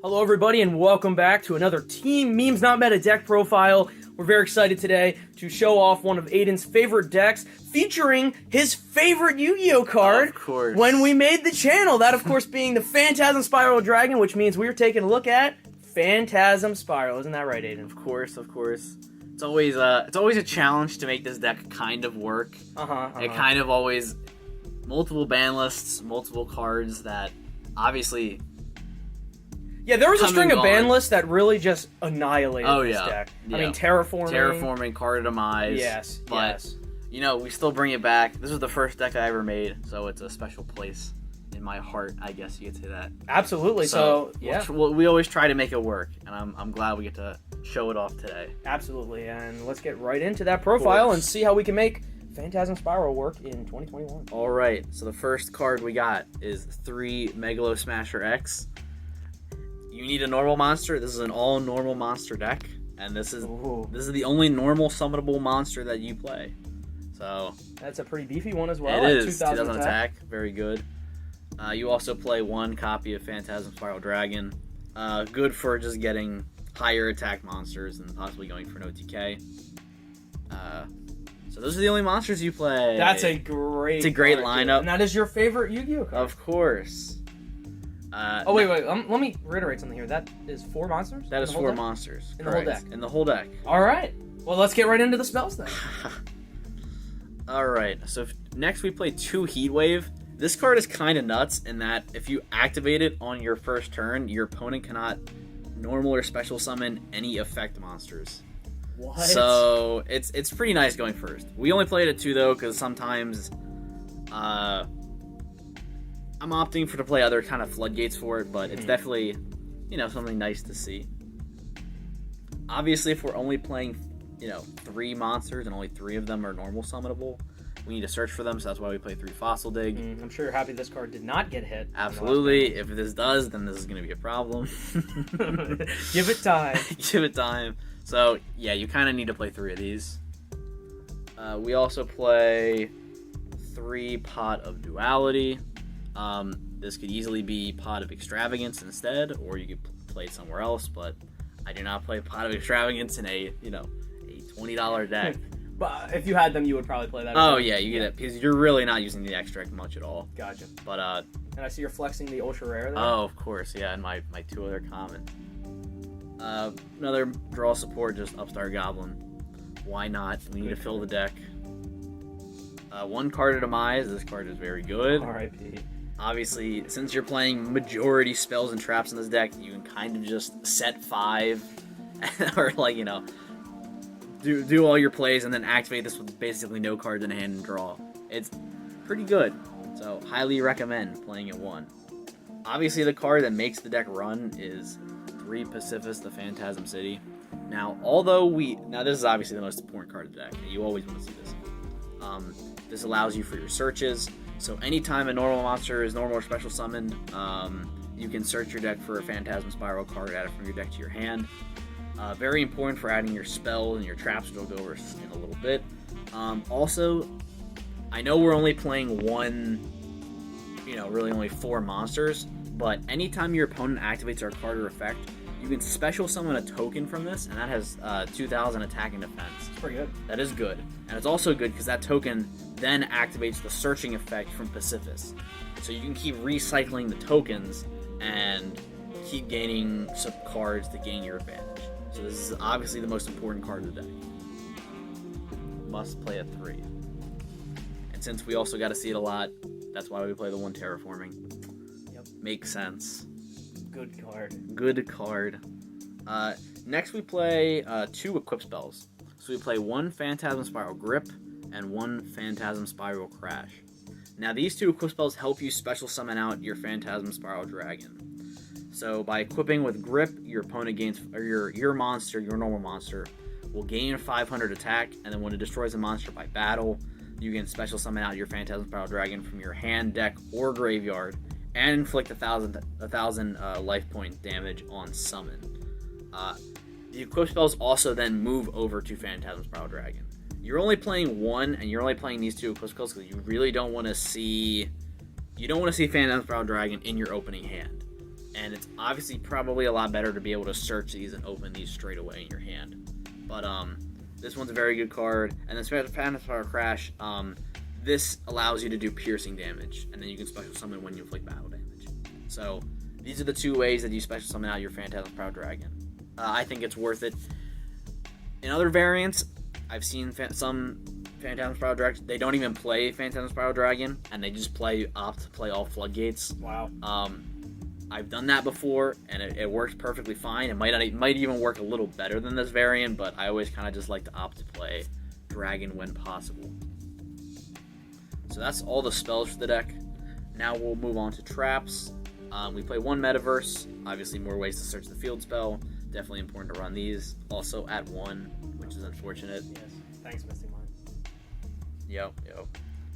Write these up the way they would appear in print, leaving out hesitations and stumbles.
Hello everybody and welcome back to another Team Memes Not Meta deck profile. We're very excited today to show off one of Aidan's favorite decks featuring his favorite Yu-Gi-Oh card of course. When we made the channel. That of course being the Phantasm Spiral Dragon, which means we're taking a look at Phantasm Spiral. Isn't that right, Aidan? Of course. It's always a challenge to make this deck kind of work. It kind of always multiple ban lists, multiple cards that obviously. Yeah, there was a string of ban lists that really just annihilated this deck. Yeah. I mean, Terraforming, card Demise. Yes, but, you know, we still bring it back. This was the first deck I ever made, so it's a special place in my heart, I guess you could say that. Absolutely, so yeah. We always try to make it work, and I'm glad we get to show it off today. Absolutely, and let's get right into that profile and see how we can make Phantasm Spiral work in 2021. Alright, so the first card we got is 3 Megalosmasher X. You need a normal monster. This is an all normal monster deck, and this is the only normal summonable monster that you play. So that's a pretty beefy one as well. It is 2000 attack, very good. You also play 1 copy of Phantasm Spiral Dragon. Good for just getting higher attack monsters and possibly going for an OTK. So those are the only monsters you play. That's a great lineup, and that is your favorite Yu-Gi-Oh card. Of course. Wait. Let me reiterate something here. That is 4 monsters? That is 4 monsters. In the whole deck? In the whole deck. Alright. Well, let's get right into the spells then. Alright, so next we play 2 Heatwave. This card is kind of nuts in that if you activate it on your first turn, your opponent cannot normal or special summon any effect monsters. What? So it's pretty nice going first. We only played it 2 though, because sometimes I'm opting to play other kind of floodgates for it, but it's definitely, something nice to see. Obviously, if we're only playing, 3 monsters and only 3 of them are normal summonable, we need to search for them, so that's why we play 3 Fossil Dig. I'm sure you're happy this card did not get hit. Absolutely. If this does, then this is going to be a problem. Give it time. Give it time. So, yeah, you kind of need to play 3 of these. We also play 3 Pot of Duality. This could easily be Pot of Extravagance instead, or you could play it somewhere else, but I do not play Pot of Extravagance in a $20 deck. But if you had them, you would probably play that. Oh, yeah, you get it, because you're really not using the extract much at all. Gotcha. But, and I see you're flexing the Ultra Rare there. Oh, of course, yeah, and my 2 other common. Another draw support, just Upstart Goblin. Why not? We need to fill the deck. 1 card of Demise. This card is very good. R.I.P. Obviously, since you're playing majority spells and traps in this deck, you can kind of just set 5, or do all your plays and then activate this with basically no cards in hand and draw. It's pretty good, so highly recommend playing it 1. Obviously, the card that makes the deck run is 3 Pacifis, the Phantasm City. Now, this is obviously the most important card of the deck. You always want to see this. This allows you for your searches. So anytime a normal monster is normal or special summoned, you can search your deck for a Phantasm Spiral card, add it from your deck to your hand. Very important for adding your spells and your traps, which we'll go over in a little bit. Also, I know we're only playing really only 4 monsters, but anytime your opponent activates our card or effect, you can special summon a token from this, and that has 2000 attack and defense. It's pretty good. That is good. And it's also good because that token then activates the searching effect from Pacifis. So you can keep recycling the tokens and keep gaining some cards to gain your advantage. So this is obviously the most important card of the deck. Must play at 3. And since we also got to see it a lot, that's why we play the 1 Terraforming. Yep. Makes sense. Good card. Good card. Next we play 2 equip spells. So we play 1 Phantasm Spiral Grip and 1 Phantasm Spiral Crash. Now these 2 equip spells help you special summon out your Phantasm Spiral Dragon. So by equipping with Grip, your opponent gains, or your monster, your normal monster, will gain 500 attack, and then when it destroys a monster by battle, you can special summon out your Phantasm Spiral Dragon from your hand, deck, or graveyard, and inflict 1,000 life point damage on summon. The equip spells also then move over to Phantasm Spiral Dragon. You're only playing 1, and you're only playing these 2 equip spells because you really don't want to see Phantasm Spiral Dragon in your opening hand. and it's obviously probably a lot better to be able to search these and open these straight away in your hand. But this one's a very good card, and then Phantasm Spiral Crash. This allows you to do piercing damage, and then you can special summon when you inflict battle damage. So these are the two ways that you special summon out your Phantasm Spiral Dragon. I think it's worth it. In other variants, I've seen some Phantasm Spiral Dragons. They don't even play Phantasm Spiral Dragon, and they just opt to play all Floodgates. Wow. I've done that before, and it works perfectly fine. It might even work a little better than this variant, but I always kind of just like to opt to play Dragon when possible. So that's all the spells for the deck. Now we'll move on to traps. We play one Metaverse. Obviously, more ways to search the field spell. Definitely important to run these. Also at 1, which is unfortunate. Yes. Thanks, missing mine. Yep.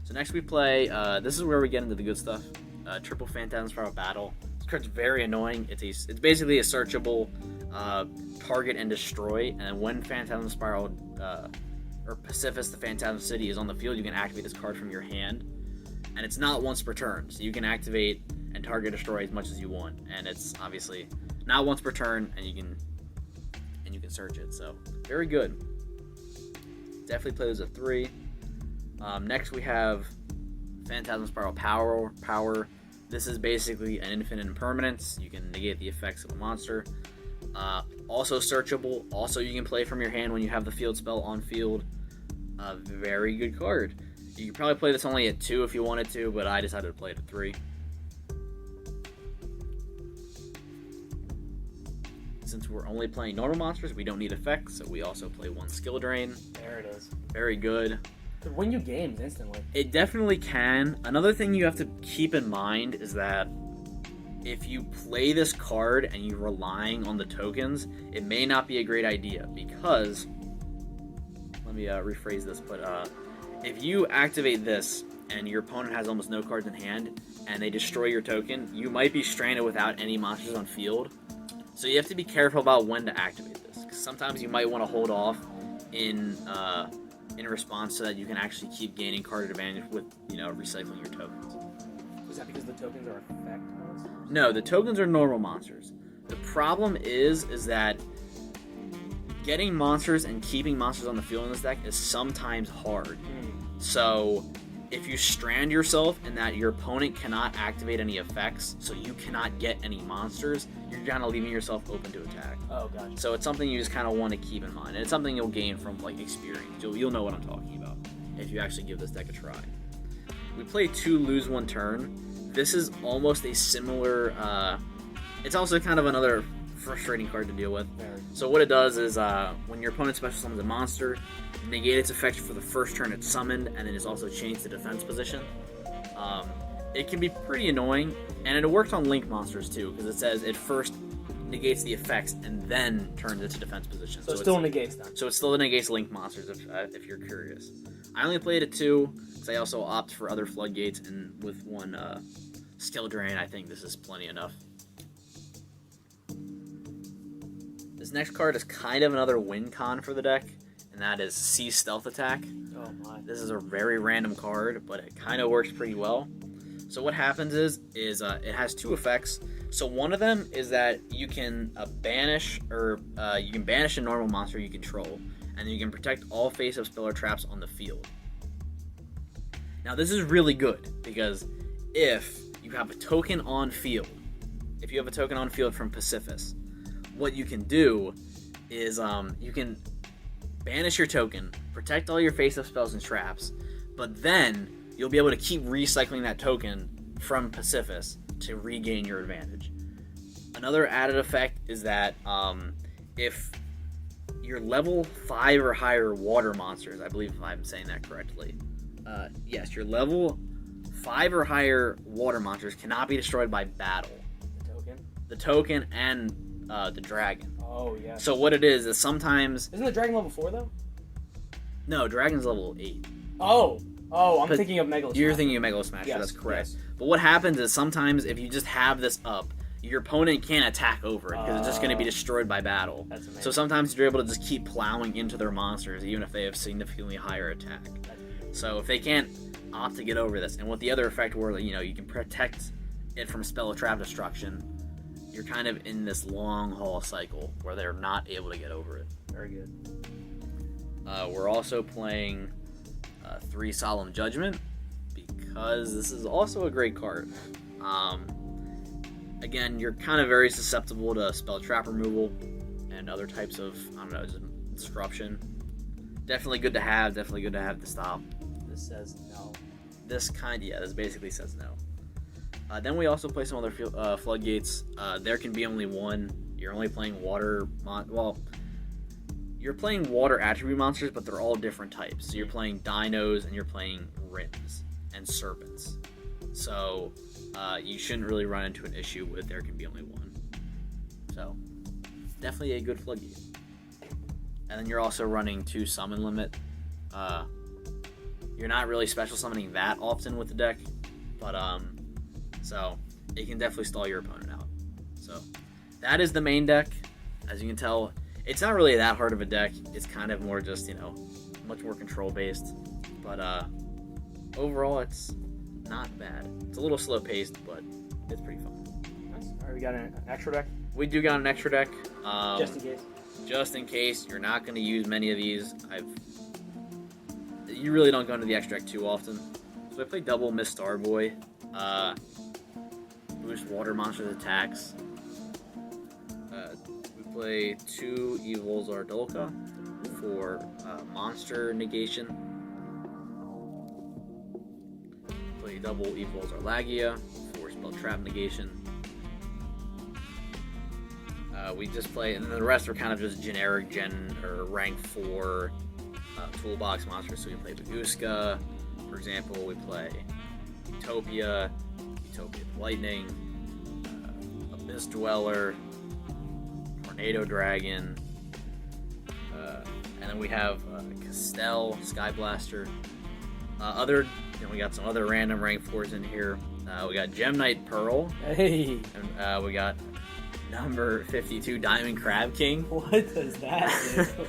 So next we play. This is where we get into the good stuff. Triple Phantasm Spiral Battle. This card's very annoying. It's basically a searchable target and destroy. And when Phantasm Spiral or Pacifis, the Phantasm City, is on the field, you can activate this card from your hand. And it's not once per turn, so you can activate and target destroy as much as you want. And it's obviously not once per turn, and you can search it. So very good. Definitely play those at 3. Next we have Phantasm Spiral Power. This is basically an infinite impermanence. You can negate the effects of a monster. Also searchable. Also you can play from your hand when you have the field spell on field. Very good card. You could probably play this only at 2 if you wanted to, but I decided to play it at 3. Since we're only playing normal monsters, we don't need effects, so we also play 1 skill drain. There it is. Very good. Could win you games instantly. It definitely can. Another thing you have to keep in mind is that if you play this card and you're relying on the tokens, it may not be a great idea because, let me rephrase this, but if you activate this and your opponent has almost no cards in hand and they destroy your token, you might be stranded without any monsters on field. So you have to be careful about when to activate this, because sometimes you might want to hold off in response so that you can actually keep gaining card advantage with, recycling your tokens. Is that because the tokens are effect monsters? No, the tokens are normal monsters. The problem is that getting monsters and keeping monsters on the field in this deck is sometimes hard. So if you strand yourself in that your opponent cannot activate any effects, so you cannot get any monsters, you're kind of leaving yourself open to attack. Oh, gotcha. So it's something you just kind of want to keep in mind, and it's something you'll gain from experience. You'll know what I'm talking about if you actually give this deck a try. We play 2 lose 1 turn. This is almost a similar. It's also kind of another frustrating card to deal with. So what it does is when your opponent special summons a monster, negate its effect for the first turn it's summoned, and then it's also changed to defense position. It can be pretty annoying, and it works on link monsters too, because it says it first negates the effects and then turns into defense position. So it still negates them. So it still negates link monsters if you're curious. I only played it 2 because I also opt for other floodgates, and with 1 skill drain, I think this is plenty enough. This next card is kind of another win con for the deck, and that is Sea Stealth Attack. Oh my. This is a very random card, but it kind of works pretty well. So what happens is it has 2 effects. So one of them is that you can banish a normal monster you control, and you can protect all face-up spell or traps on the field. Now this is really good because if you have a token on field, from Pacifis, what you can do is you can banish your token, protect all your face-up spells and traps, but then you'll be able to keep recycling that token from Pacifis to regain your advantage. Another added effect is that if your level 5 or higher water monsters, I believe if I'm saying that correctly, yes, your level 5 or higher water monsters cannot be destroyed by battle. The token and the dragon. Oh, yeah. So what it is sometimes... Isn't the dragon level 4, though? No, dragon's level 8. Oh, I'm thinking of Megalosmasher. You're thinking of Megalosmasher, yes, that's correct. Yes. But what happens is sometimes if you just have this up, your opponent can't attack over it because it's just going to be destroyed by battle. That's amazing. So sometimes you're able to just keep plowing into their monsters even if they have significantly higher attack. So if they can't opt to get over this, and what the other effect were, you can protect it from spell or trap destruction, you're kind of in this long haul cycle where they're not able to get over it. Very good. We're also playing 3 Solemn Judgement because this is also a great card. Again, you're kind of very susceptible to spell trap removal and other types of, I don't know, just disruption. Definitely good to have, definitely good to have to stop. This says no. This basically says no. Then we also play some other floodgates. There can be only one. You're only playing water, you're playing water attribute monsters, but they're all different types. So you're playing dinos and you're playing rims and serpents. So you shouldn't really run into an issue with there can be only one. So definitely a good floodgate. And then you're also running 2 summon limit. You're not really special summoning that often with the deck, but so it can definitely stall your opponent out. So that is the main deck. As you can tell, it's not really that hard of a deck. It's kind of more just, much more control based. But overall, it's not bad. It's a little slow paced, but it's pretty fun. Nice. All right, we got an extra deck. We do got an extra deck. Just in case. Just in case. You're not going to use many of these. You really don't go into the extra deck too often. So I play double Mistar Boy. Boost water monsters attacks. We play 2 Evil Zardolka for monster negation. Play double Evil Zarlagia for spell trap negation. We just play, and then the rest are kind of just generic gen or rank 4 toolbox monsters. So we play Baguska, for example. We play Utopia Lightning, Abyss Dweller, Tornado Dragon, and then we have Castell, Sky Blaster. We got some other random rank 4s in here. We got Gem Knight Pearl. Hey. And we got number 52 Diamond Crab King. What does that do?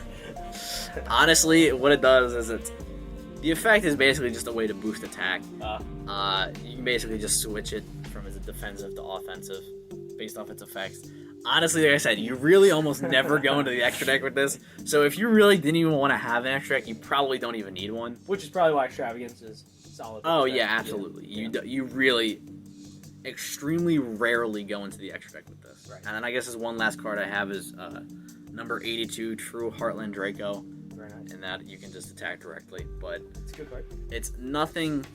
Honestly, what it does is the effect is basically just a way to boost attack. You can basically just switch it from as a defensive to offensive based off its effects. Honestly, like I said, you really almost never go into the extra deck with this. So if you really didn't even want to have an extra deck, you probably don't even need one. Which is probably why Extravagance is solid. Oh yeah, absolutely. You really extremely rarely go into the extra deck with this. Right. And then I guess this one last card I have is number 82 True Heartland Draco. Very nice. And that you can just attack directly, but It's a good card. it's nothing,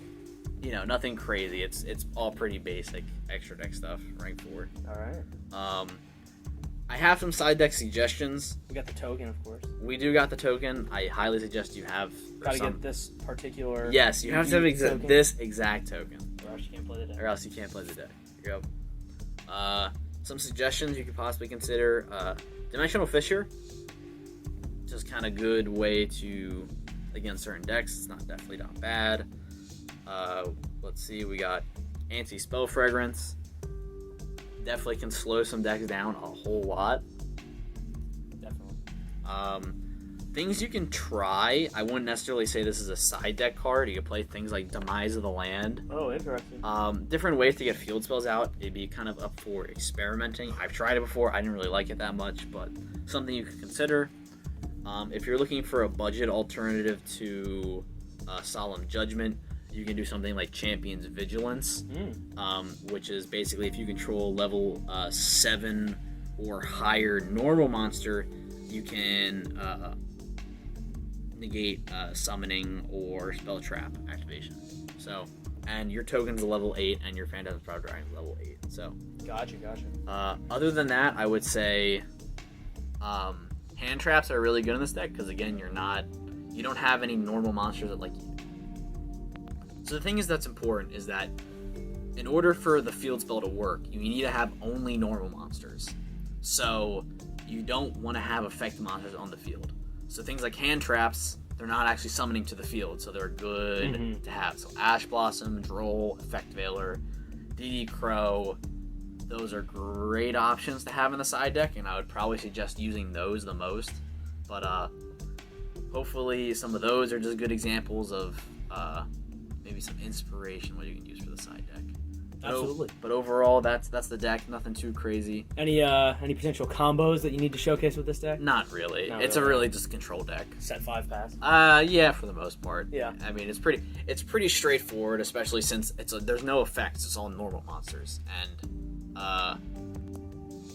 nothing crazy. It's all pretty basic extra deck stuff. Rank 4. All right. I have some side deck suggestions. We got the token, of course. We do got the token. I highly suggest you have. Gotta get this particular. Yes, you have to have this exact token, or else you can't play the deck. or else you can't play the deck. Yep. Some suggestions you could possibly consider: Dimensional Fissure. Just kind of good way to against certain decks. It's definitely not bad. Let's see. We got Anti-Spell Fragrance. Definitely can slow some decks down a whole lot. Definitely. Things you can try. I wouldn't necessarily say this is a side deck card. You can play things like Demise of the Land. Oh, interesting. Different ways to get field spells out. It'd be kind of up for experimenting. I've tried it before. I didn't really like it that much, but something you could consider. If you're looking for a budget alternative to Solemn Judgement, you can do something like Champion's Vigilance, which is basically if you control level 7 or higher normal monster, you can negate summoning or spell trap activation. So, and your token's a level 8 and your Phantasm Spiral Dragon's level 8. So, Gotcha. other than that, I would say hand traps are really good in this deck because again, you don't have any normal monsters that like you. So the thing that's important is that in order for the field spell to work, you need to have only normal monsters. So you don't want to have effect monsters on the field. So things like hand traps, they're not actually summoning to the field, so they're good to have. So Ash Blossom, Droll, Effect Veiler, DD Crow, those are great options to have in the side deck, and I would probably suggest using those the most. But hopefully some of those are just good examples of maybe some inspiration what you can use for the side deck. Absolutely. But overall, that's the deck. Nothing too crazy. Any potential combos that you need to showcase with this deck? Not really. It's really. a really just a control deck. Set 5 pass. Yeah, for the most part. Yeah. I mean, it's pretty straightforward, especially since there's no effects. It's all normal monsters, and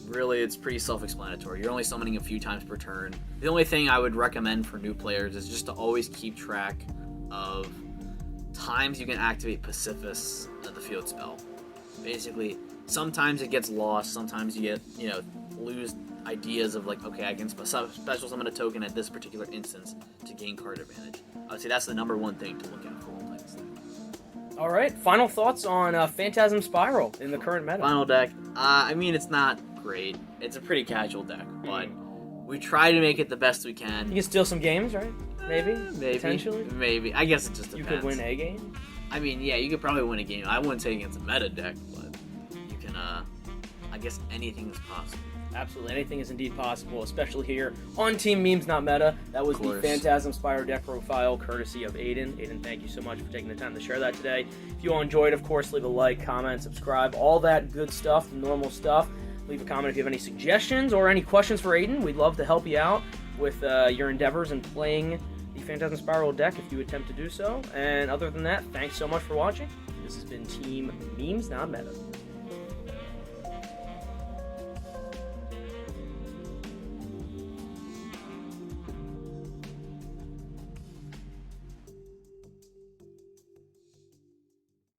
really, it's pretty self-explanatory. You're only summoning a few times per turn. The only thing I would recommend for new players is just to always keep track of times you can activate Pacifis at the field spell. Basically, sometimes it gets lost. Sometimes you get, lose ideas of like, okay, I can special summon a token at this particular instance to gain card advantage. I would say that's the number one thing to look out for when playing this deck. All right, final thoughts on Phantasm Spiral in the current meta. Final deck. I mean, it's not great. It's a pretty casual deck, but we try to make it the best we can. You can steal some games, right? Maybe. Potentially. Maybe. I guess it just depends. You could win a game. I mean, yeah, you could probably win a game. I wouldn't say against a meta deck, but you can. I guess anything is possible. Absolutely, anything is indeed possible, especially here on Team Memes Not Meta. That was the Phantasm Spiral Deck profile, courtesy of Aidan. Aidan, thank you so much for taking the time to share that today. If you all enjoyed, of course, leave a like, comment, subscribe, all that good stuff, the normal stuff. Leave a comment if you have any suggestions or any questions for Aidan. We'd love to help you out with your endeavors in playing the Phantasm Spiral Deck if you attempt to do so. And other than that, thanks so much for watching. This has been Team Memes Not Meta.